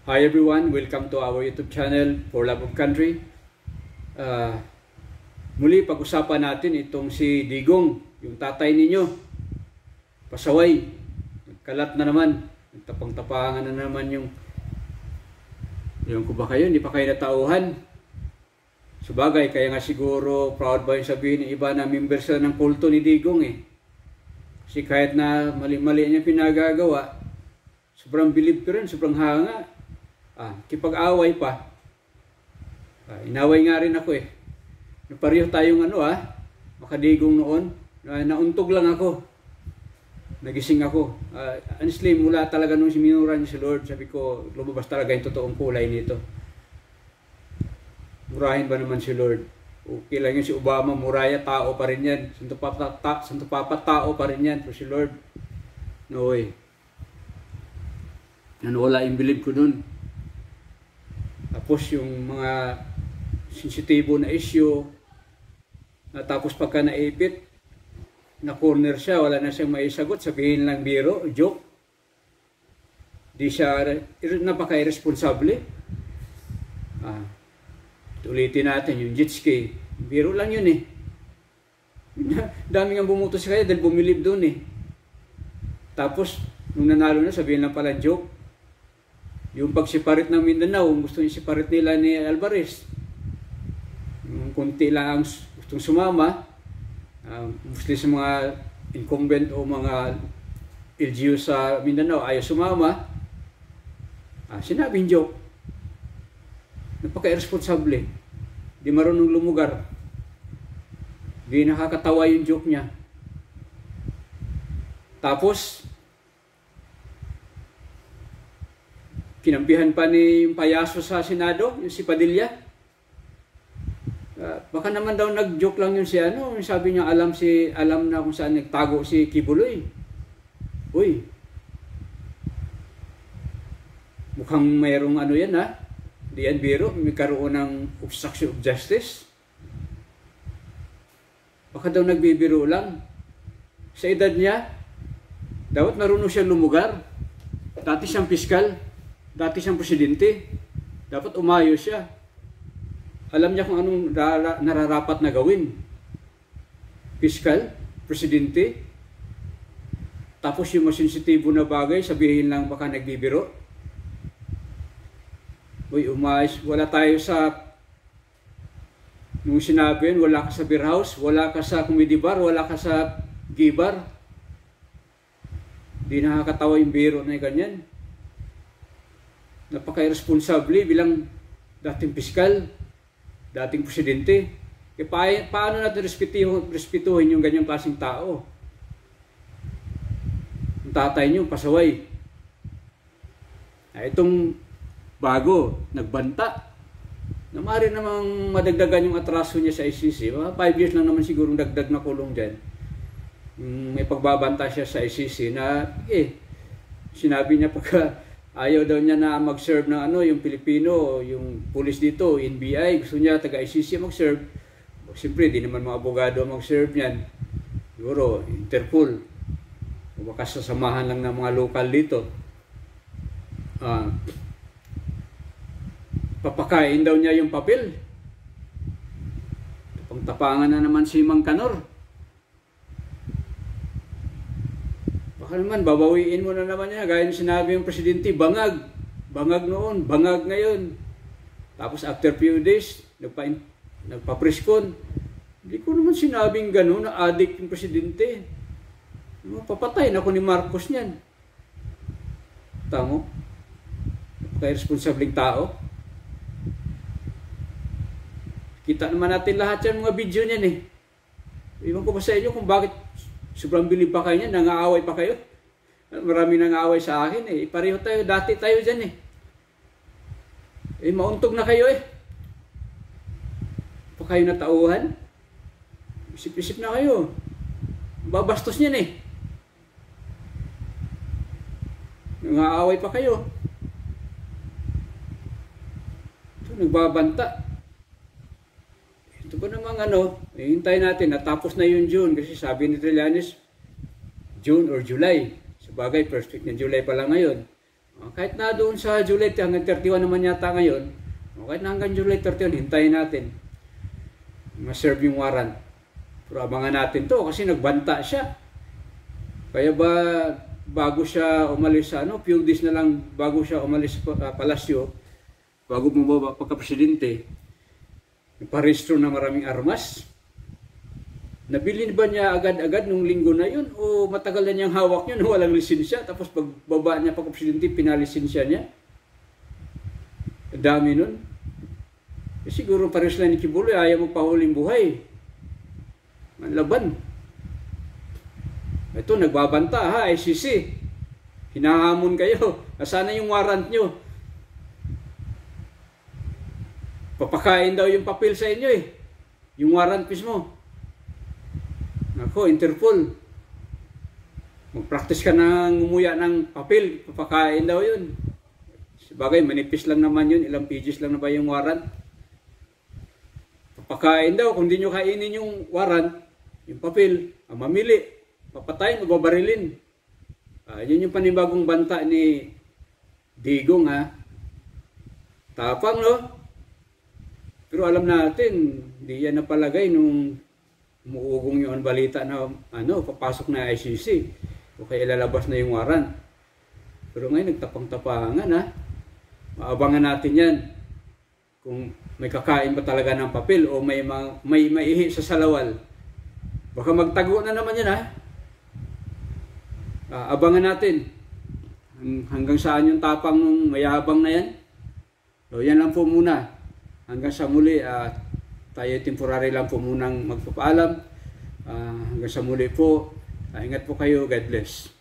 Hi everyone, welcome to our YouTube channel For Love of Country. Muli pag-usapan natin itong si Digong, yung tatay ninyo. Pasaway, nagkalat na naman, tapang-tapangan na naman yung ko ba kayo, hindi pa kayo natauhan. Sabagay, kaya nga siguro proud ba yung sabihin ng iba na member sila ng kulto ni Digong eh. Kasi kahit na mali-mali niya pinagagawa, sobrang bilib ko rin, sobrang hanga. Kipag-away pa. Inaway nga rin ako eh. Pareho tayong makadigong noon. Nauntog lang ako. Nagising ako. Honestly, mula talaga nung sinura niya si Lord, sabi ko, lumabas talaga yung totoong kulay nito. Murahin ba naman si Lord? Okay lang yun si Obama, muraya, tao pa rin yan. Santo Papa, tao pa rin yan. Pero si Lord, no way. Wala yung bilib ko dun. Tapos yung mga sensitibo na issue, tapos pagka naipit, na corner siya, wala na siyang maisagot, sabihin lang biro, joke. Di siya, napaka-irresponsable. Ulitin natin, yung jet ski, biro lang yun eh. Dami nga bumuto sa kanya dahil bumilib doon eh. Tapos, nung nanalo na, sabihin lang pala joke. Yung pagsiparit ng Mindanao, gusto niya siparit nila ni Alvarez. Yung kunti lang ang gustong sumama, mostly sa mga incumbent o mga LGU sa Mindanao, ayaw sumama. Sinabing joke. Napaka-irresponsable. Di marunong lumugar. Di nakakatawa yung joke niya. Tapos, kinampihan pa ni yung payaso sa Senado, yung si Padilla. Baka naman daw nag-joke lang yun si yung sabi niya alam na kung saan nagtago si Kibuloy. Uy. Mukhang mayroong yan Di yan biro, may karoon ng obstruction of justice. Baka daw nagbibiro lang. Sa edad niya, dapat marunong siya lumugar. Dati siyang piskal. Dati siyang presidente, dapat umayo siya. Alam niya kung anong nararapat na gawin. Piskal, presidente, tapos yung masensitibo na bagay, sabihin lang baka nagbibiro. Uy, umayos, wala tayo sa, nung sinabi yun, wala ka sa beer house, wala ka sa comedy bar, wala ka sa gay bar. Di nakakatawa yung biro na ganyan. Napaka-irresponsable bilang dating piskal, dating presidente. Paano natin respetuhin yung ganyang klaseng tao? Yung tatay niyo, pasaway. Itong bago, nagbanta. Namari namang madagdagan yung atraso niya sa ICC. 5 years lang naman sigurong dagdag na kulong dyan. May pagbabanta siya sa ICC na, sinabi niya pagka ayaw daw niya na mag-serve ng yung Pilipino, yung pulis dito, NBI, gusto niya taga-ICC mag-serve. Siyempre, di naman mga abogado mag-serve niyan. Siguro, Interpol. O baka sasamahan lang ng mga lokal dito. Papakain daw niya yung papel. Tapang-tapangan na naman si Mang Kanor. Baka naman, babawiin mo na naman niya. Gaya ng sinabi yung presidente, bangag. Bangag noon, bangag ngayon. Tapos after few days, nagpa-preskon. Hindi ko naman sinabing gano'n na addict yung presidente. Papatay na ako ni Marcos niyan. Tamo. Napaka-irresponsableng tao. Kita naman natin lahat yan mga video niyan eh. Iwan ko ba sa inyo kung bakit sobrang bilib pa kayo niyan, nangaaway pa kayo. Marami nangaaway sa akin eh. Pareho tayo, dati tayo dyan eh. Mauntog na kayo eh. Pa kayo natauhan. Isip-isip na kayo. Babastos niyan eh. Nangaaway pa kayo. Ito, nagbabanta. Ito ba namang hintayin natin, natapos na yung June kasi sabi ni Trillanes, June or July. Sabagay, first week ng July pa lang ngayon. Kahit na doon sa July hanggang 31 naman yata ngayon, kahit na hanggang July 31, hintayin natin ma-serve yung warrant. Pero abangan natin to kasi nagbanta siya. Kaya ba bago siya umalis sa few days na lang bago siya umalis sa palasyo, bago bumaba pagka-presidente, parehistro na maraming armas. Nabili ba niya agad-agad nung linggo na yun o matagal na niyang hawak yun walang lisensya tapos pagbaba niya pagka-presidente pinalisensya niya? Dami nun. Siguro parehas lang ni Kibuloy ayaw magpahuling buhay. Manlaban. Ito nagbabanta ha, ICC. Hinahamon kayo. Nasaan yung warrant nyo? Papakain daw yung papel sa inyo eh. Yung warrant mismo. Ako, Interpol. Mag-practice ka ng umuya ng papel. Papakain daw yun. Sabagay, manipis lang naman yun. Ilang pages lang na ba yung warrant? Papakain daw. Kung di nyo kainin yung warrant, yung papel, mamili. Papatayin, mababarilin. Yun yung panibagong banta ni Digong ha. Tapang no? Pero alam natin, di yan napalagay nung umuugong yung balita na papasok na ICC o kaya ilalabas na yung warrant. Pero ngayon nagtapang-tapangan ha. Maabangan natin yan kung may kakain ba talaga ng papel o may maihi sa salawal. Baka magtago na naman yan ha. Abangan natin hanggang saan yung tapang ng mayabang na yan. So yan lang po muna. Hanggang sa muli tayo temporary lang po munang magpapaalam. Hanggang sa muli po. Ingat po kayo. God bless.